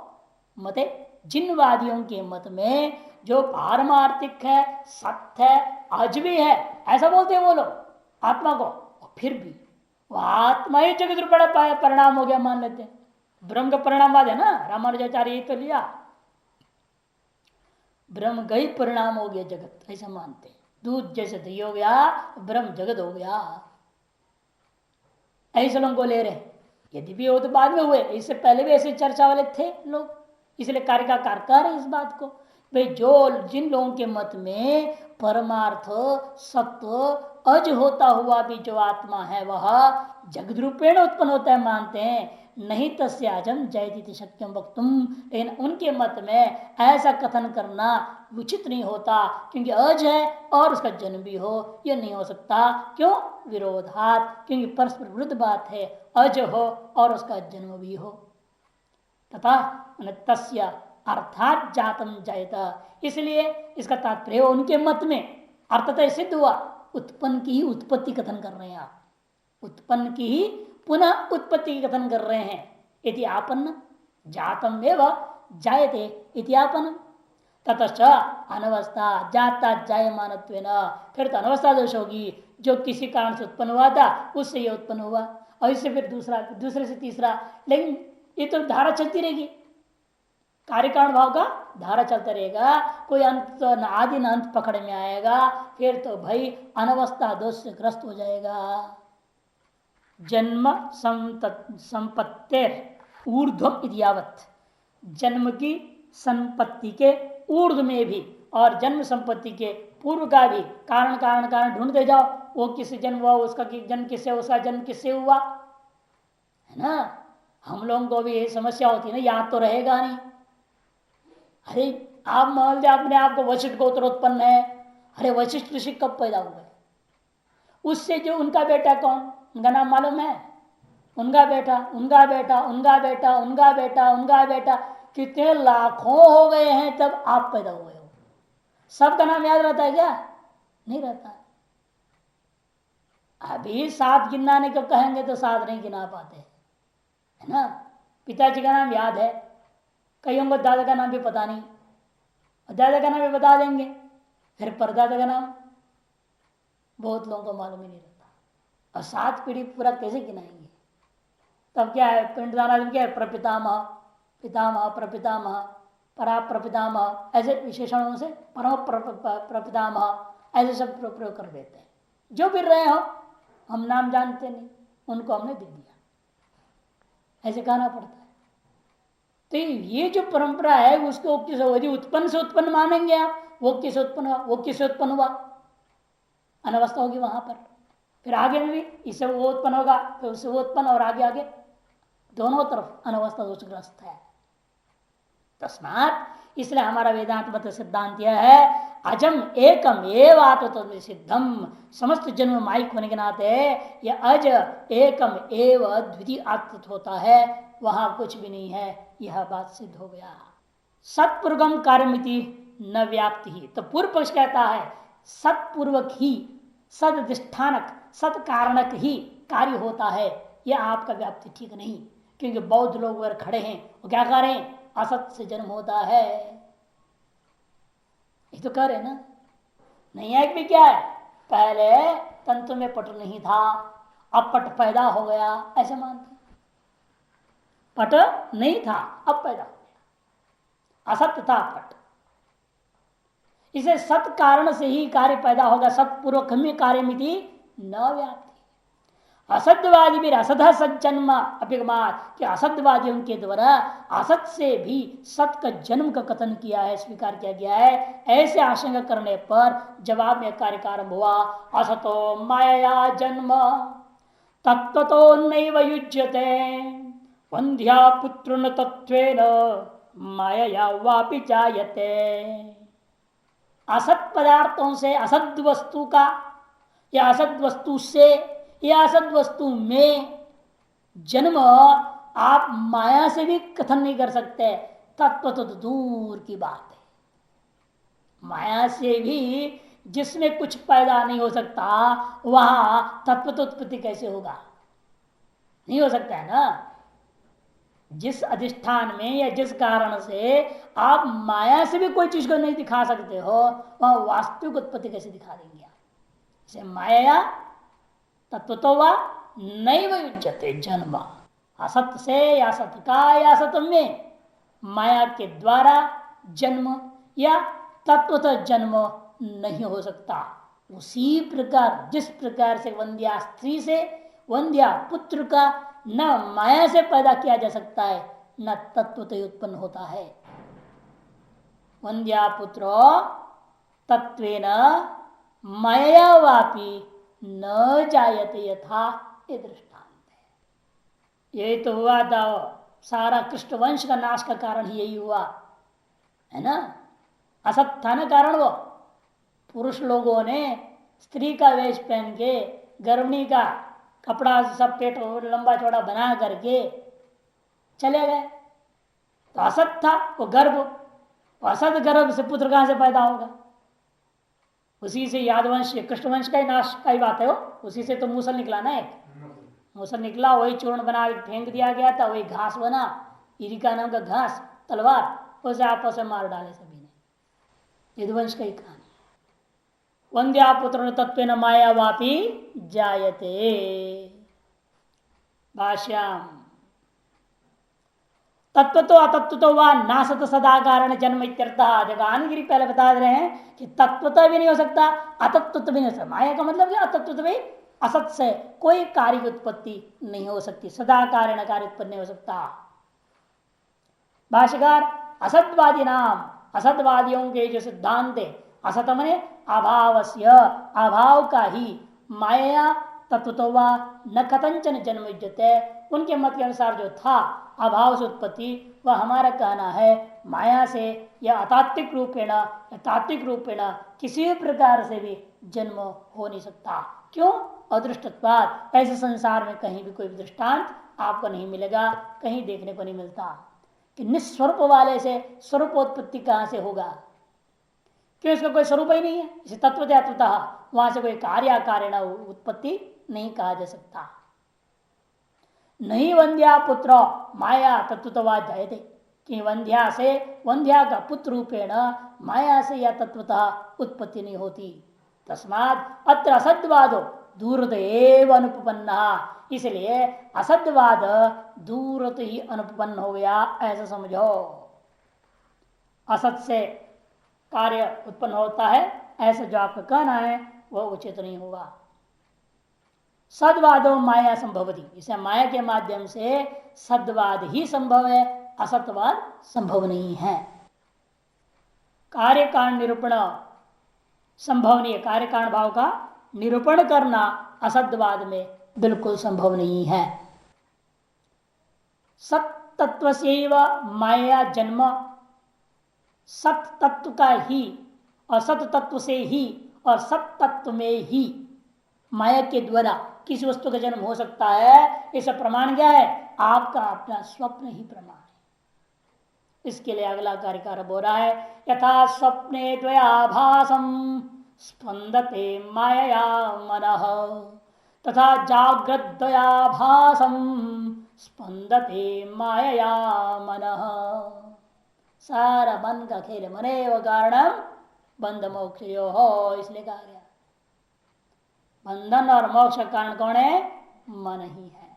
Speaker 1: मते, जिन वादियों के मत में जो पारमार्थिक है, सत्य है, आज भी है, ऐसा बोलते हैं वो लोग आत्मा को, और फिर भी वो आत्मा ही जगत रूपेण परिणाम हो गया मान लेते हैं। ब्रह्म का परिणामवाद है ना, रामानुजाचार्य ये तो लिया, ब्रह्म का ही परिणाम हो गया जगत, ऐसा मानते हैं। दूध जैसे दही हो गया, ब्रह्म जगत हो गया, ऐसे लोगों को ले रहे। यदि भी वो तो बाद में हुए, इससे पहले भी ऐसे चर्चा वाले थे लोग, इसलिए कार्यकार कर इस बात को भाई, जो जिन लोगों के मत में परमार्थ सत्य अज होता हुआ भी जो आत्मा है वह जगद रूपेण उत्पन्न होता है मानते हैं, नहीं तस्याजम जयति शक्यम वक्तुम, लेकिन उनके मत में ऐसा कथन करना उचित नहीं होता, क्योंकि अज है और उसका जन्म भी हो, यह नहीं हो सकता। क्यों? विरोधात, क्योंकि परस्पर विरुद्ध बात है, अज हो और उसका जन्म भी हो। तथा तस्य अर्थात जातम जायता, इसलिए इसका तात्पर्य उनके मत में अर्थतः सिद्ध हुआ, उत्पन्न की ही उत्पत्ति कथन कर रहे हैं आप, उत्पन्न की ही पुनः उत्पत्ति की कथन कर रहे हैं। इति आपन्न जातम एवं जायते इति आपन्न, ततश्च अनवस्था जाता जायमानत्वेन, फिर तो अनवस्था दोष होगी, जो किसी कारण से उत्पन्न हुआ था उससे यह उत्पन्न हुआ, और इससे फिर दूसरा, दूसरे से तीसरा, लेकिन ये तो धारा चलती रहेगी, कार्य कारण भाव का धारा चलता रहेगा, कोई अंत न आदि न अंत पकड़ में आएगा, फिर तो भाई अनवस्था दोष से ग्रस्त हो जाएगा। जन्म संपत्ति ऊर्ध्वम इतियावत, जन्म की संपत्ति के ऊर्ध्व में भी और जन्म संपत्ति के पूर्व का भी कारण कारण कारण ढूंढते जाओ, वो किससे जन्म हुआ, उसका जन्म किससे, उसका जन्म किससे हुआ, है ना। हम लोगों को भी यही समस्या होती है ना, याद तो रहेगा नहीं। अरे आप मान लीजिए अपने आप को वशिष्ठ गोत्र उत्पन्न है, अरे वशिष्ठ ऋषि कब पैदा हुए, उससे जो उनका बेटा कौन, उनका नाम मालूम है, उनका बेटा, उनका बेटा, उनका बेटा, उनका बेटा, उनका बेटा, कितने लाखों हो गए हैं तब आप पैदा हुए हो। सबका नाम याद रहता है क्या? नहीं रहता। अभी 7 गिनाने को कहेंगे तो 7 नहीं गिना पाते, है ना। पिताजी का नाम याद है, कईयों को दादा का नाम भी पता नहीं, दादा का नाम भी बता देंगे, फिर परदादा का नाम बहुत लोगों को मालूम ही नहीं रहता, और 7 पीढ़ी पूरा कैसे गिनाएंगे। तब क्या है, पिंडदान आदमी क्या है, प्रपितामह, पितामह, प्रपितामह, परा प्रपितामह, ऐसे विशेषणों से परम प्रपितामह ऐसे सब प्रयोग कर देते हैं। जो भी रहे हो, हम नाम जानते नहीं, उनको हमने दे दिया, ऐसे कहना पड़ता है। तो ये जो परंपरा है उसको यदि उत्पन्न से उत्पन्न मानेंगे आप, वो किस उत्पन्न हुआ, वो किससे उत्पन्न हुआ, अनवस्था होगी वहां पर। फिर आगे में भी इससे वो उत्पन्न होगा, फिर उससे वो उत्पन्न, और आगे आगे दोनों तरफ अनवस्था दोषग्रस्त है। तस्मात इसलिए हमारा वेदांत मत सिद्धांत यह है, अजम एकम एव आत्म सिद्धम, समस्त जन्म माइक होने के नाते यह अज एकम एव द्वितीय आत्म होता है, वहां कुछ भी नहीं है, यह बात सिद्ध हो गया। सत्पूर्वकम कार्यमिति न व्याप्ति ही, तो पूर्व पक्ष कहता है सत्पूर्वक ही, सदिष्ठानक सत्कारणक ही कार्य होता है, यह आपका व्याप्ति ठीक नहीं। क्योंकि बौद्ध लोग अगर खड़े हैं वो क्या कह रहे हैं, असत से जन्म होता है, ये तो कह रहे ना। नहीं है कि क्या है, पहले तंतु में पट नहीं था, अब पट पैदा हो गया, ऐसे मानते। पट नहीं था, अब पैदा हो गया, असत्य था पट। इसे सत कारण से ही कार्य पैदा होगा, सत्पूर्वक में कार्य मिति न व्याप्ति। असत्यवादी भी असत सज्जन्म अभिगमात, कि असत्यवादियों के द्वारा असत से भी सत का जन्म का कथन किया है, स्वीकार किया गया है। ऐसे आशंका करने पर जवाब में कार्य आरंभ हुआ, असतो माया जन्म तत्वतो नैव युज्यते वंध्या पुत्र न तत्वेन माया वापि जायते। असत पदार्थों से असत वस्तु का, या असत वस्तु से या असत वस्तु में जन्म आप माया से भी कथन नहीं कर सकते, तत्व तो दूर की बात है। माया से भी जिसमें कुछ पैदा नहीं हो सकता, वहां तत्व तो उत्पत्ति कैसे होगा, नहीं हो सकता है ना। जिस अधिष्ठान में या जिस कारण से आप माया से भी कोई चीज को नहीं दिखा सकते हो, वह वास्तविक उत्पत्ति कैसे दिखा देंगे आप। इसे माया तत्व तो वह नहीं युज्यते जन्म, असत से या सत का या असत में माया के द्वारा जन्म या तत्वतः जन्म नहीं हो सकता। उसी प्रकार जिस प्रकार से वंध्या स्त्री से वंध्या पुत्र का न माया से पैदा किया जा सकता है, न तत्वतः उत्पन्न होता है। वंध्या पुत्र तत्वेन माया वापी न जायते यथा, ये दृष्टांत है। यही तो हुआ था, सारा कृष्ण वंश का नाश का कारण ही यही हुआ है ना। असत था ना कारण, वो पुरुष लोगों ने स्त्री का वेश पहन के गर्भिणी का कपड़ा सब पेट लंबा चौड़ा बना करके चले गए, तो असत था वो गर्भ, असत गर्भ से पुत्र कहां से पैदा होगा। उसी से यादवंश कृष्णवंश का ही नाश का ही बात है, वो उसी से तो मूसल निकला ना, एक मूसल निकला, वही चूर्ण बना फेंक दिया गया था, वही घास बना, इरिका नाम का घास तलवार, उसे आपस में मार डाले सभी ने। यदुवंश का ही कहानी। वंद्या पुत्र तत्व न माया वापी जायते। भाष्यम तत्व तो अतत्व तो वह नासत सदा कारण जन्म इत्यर्थः। जगानगिरी पहले बता रहे हैं कि तत्वता भी नहीं हो सकता, अतत्व भी नहीं हो सकता। माया का मतलब अतत्व भी, असत से कोई कार्य की उत्पत्ति नहीं हो सकती, सदा कारण कार्य उत्पन्न नहीं हो सकता। भाष्यकार असतवादी नाम, असतवादियों के जो सिद्धांत है, असत मने अभावस्य, अभाव का ही माया तत्व तो वह न कथंचन जन्म युज्यते, उनके मत के अनुसार जो था अभाव से उत्पत्ति, वह हमारा कहना है माया से या अतात्विक रूपेण या तात्विक रूपेण किसी भी प्रकार से भी जन्म हो नहीं सकता। क्यों? अदृष्टत्वात्, ऐसे संसार में कहीं भी कोई दृष्टांत आपको नहीं मिलेगा, कहीं देखने को नहीं मिलता कि निस्वरूप वाले से स्वरूपोत्पत्ति कहां से होगा। क्यों? इसका कोई स्वरूप ही नहीं है, इसे तत्वतः वहां से कोई कार्य कारण उत्पत्ति नहीं कहा जा सकता। नहीं वंध्या पुत्र माया तत्वतवा जायते, कि वंध्या से, वंध्या का पुत्र रूपेण माया से या तत्वतः उत्पत्ति नहीं होती। तस्मात् अत्र असद्वादो दूरत एव अनुपन्ना, इसलिए असद्वाद दूरत ही अनुपन्न हो गया, ऐसा समझो। असत से कार्य उत्पन्न होता है, ऐसा जो आपका कहना है वह उचित नहीं होगा। सद्वादो माया संभवती, इसे माया के माध्यम से सद्वाद ही संभव है, असतवाद संभव नहीं है। कार्य कारण निरूपण संभव नहीं है। कार्य कारण भाव का निरूपण करना असतवाद में बिल्कुल संभव नहीं है। सत तत्व से माया जन्म, सत तत्व का ही असत तत्व से ही और सत तत्व में ही माया के द्वारा किसी वस्तु का जन्म हो सकता है। इसका प्रमाण क्या है? आपका अपना स्वप्न ही प्रमाण है। इसके लिए अगला कार्यकार बोल रहा है, यथा स्वप्ने द्वयाभासम स्पंदते माया मनः तथा जागृत द्वयाभासम स्पंदते माया मनः। सारा मन का खेल मने व कारणम बंध मोक्ष हो, इसलिए कहा गया बंधन और मोक्ष का कारण कौन है? मन ही है।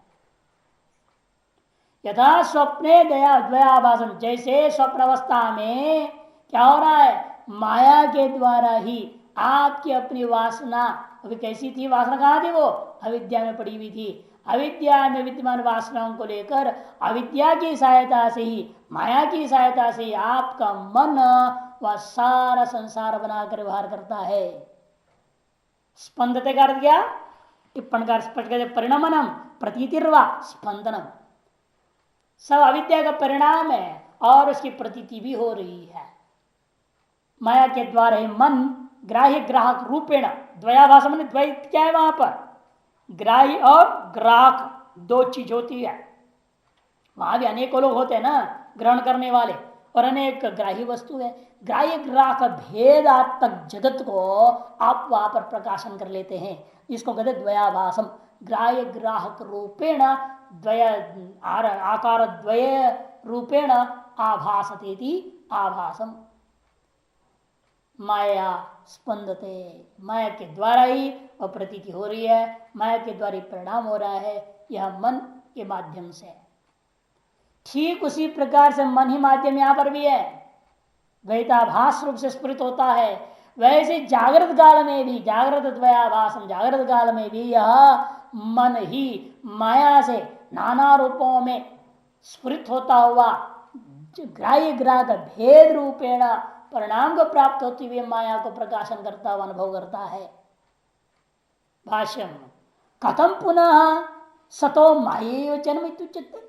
Speaker 1: यथा स्वप्ने द्वयाभासम, जैसे स्वप्न अवस्था में क्या हो रहा है? माया के द्वारा ही आपकी अपनी वासना, अभी कैसी थी वासना? कहाँ थी वो? अविद्या में पड़ी हुई थी। अविद्या में विद्यमान वासनाओं को लेकर अविद्या की सहायता से ही, माया की सहायता से ही आपका मन वह सारा संसार बनाकर व्यवहार करता है। स्पंदते का अर्थ क्या? टिप्पणकार स्पष्ट कहते परिणमनम प्रतीतिर्वा स्पंदनम, सब अविद्या का परिणाम है और उसकी प्रतीति भी हो रही है। माया के द्वारा ही मन ग्राह्य ग्राहक रूपेण, द्वयाभास में द्वैत क्या है? वहां पर ग्राही और ग्राहक दो चीज होती है। वहां भी अनेकों लोग होते हैं ना ग्रहण करने वाले, और अनेक ग्राही वस्तु है। ग्राह्य ग्राहक भेदात्मक जगत को आप वहां पर प्रकाशन कर लेते हैं। इसको कहते द्वयाभासम। ग्राह्य ग्राहक रूपेण द्वय आकार द्वय रूपेण आभासते आभासम। माया स्पंदते, माया के द्वारा ही वह प्रतीति हो रही है, माया के द्वारा ही परिणाम हो रहा है, यह मन के माध्यम से। ठीक उसी प्रकार से मन ही माध्यम यहां पर भी है, द्वैताभास रूप से स्फुरित होता है। वैसे जागृत काल में भी, जागृत द्वयाभासम, जागृत काल में भी यह मन ही माया से नाना रूपों में स्फुरित होता हुआ ग्राह्य ग्राहक भेद रूपेण परिणाम को प्राप्त होती हुई माया को प्रकाशन करता हुआ अनुभव करता है। भाष्यम कथम पुनः सतो माये जन्म इत्युच्यते,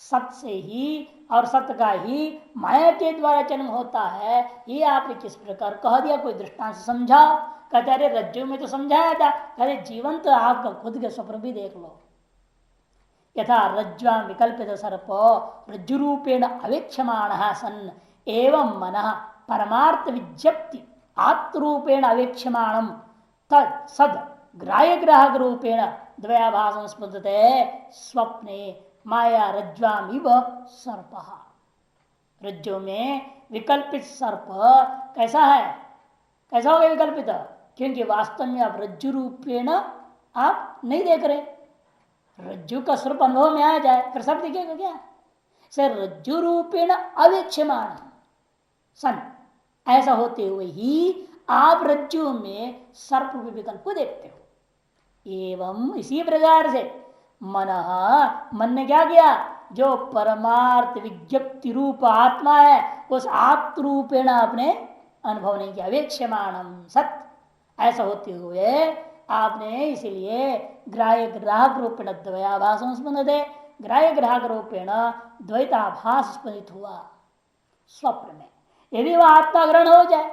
Speaker 1: सत से ही और सत का ही माया के द्वारा जन्म होता है, ये आपने किस प्रकार कह दिया? कोई दृष्टांत समझा? कहते अरे रज्जु में तो समझाया था। कहते जीवन तो आपका खुद के स्वप्न भी देख लो। यथा रज्ज्वा विकल्पित सर्प रज्जु रूपेण अवेक्षमाण सन एवं मन परमार्थ विज्ञप्ति आत्मरूपेण अवेक्षमाणम तत् सद ग्राह्य ग्राहक रूपेण द्वयाभासं स्पृशते स्वप्ने माया रज्ज्वाम इव सर्प। रज्जु में विकल्पित सर्प कैसा है? कैसा हो गया विकल्पित? क्योंकि वास्तव में आप रज्जु रूपेण आप नहीं देख रहे। रज्जु का स्वरूप अनुभव में आ जाए फिर सब दिखेगा क्या? सर रज्जु रूपेण अवेक्षमाण सन, ऐसा होते हुए ही आप रज्जु में सर्प रूपी विकल्प को देखते हो। एवं इसी प्रकार से मन ने क्या किया? जो परमार्थ विज्ञप्ति रूप आत्मा है उस आत्म रूपेण अपने अनुभव नहीं किया। अवेक्षमाणम सत, ऐसा होते हुए आपने इसीलिए ग्राह्य ग्राहक रूपेण द्वयाभासं स्पंदते, ग्राह्य ग्राहक रूपेण द्वैताभास स्पंदित हुआ स्वप्न में। यदि वह आत्मा ग्रहण हो जाए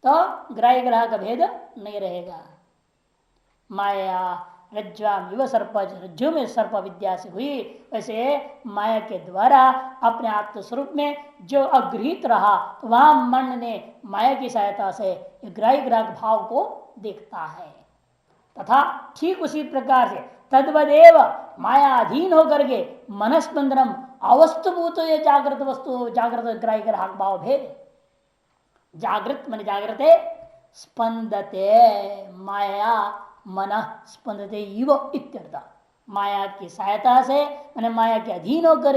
Speaker 1: तो ग्राह्य ग्राहक भेद नहीं रहेगा। माया रज्ज्वाम इव सर्प, रज्जु में सर्प विद्या से हुई, वैसे माया के द्वारा अपने आत्म स्वरूप में जो अगृहित रहा तो वहां मन ने माया की सहायता से ग्राह्य ग्राहक भाव को देखता है। तथा ठीक उसी प्रकार से तद्वदेव मायाधीन होकर के मनस्पंदनम अवस्तुभूत जागृत वस्तु, जागृत ग्राह्य ग्राहक भाव भेद। जागृत मन जागृत स्पंदते माया मन स्पंदते इव इत्यर्थ। माया की सहायता से मैंने माया के अधीन होकर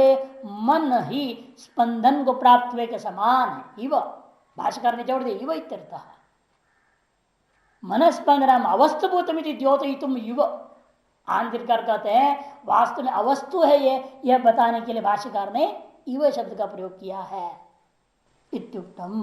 Speaker 1: मन ही स्पंदन को प्राप्त हुए के समान है। इव भाष्यकार ने जोड़ दिया इव इत्यर्थ। मन स्पंदनम अवस्तुभूतम द्योतयितुम इव। आंतरिकार कहते हैं वास्तव में अवस्तु है ये, यह बताने के लिए भाष्यकार ने इव शब्द का प्रयोग किया है। इत्युक्तम।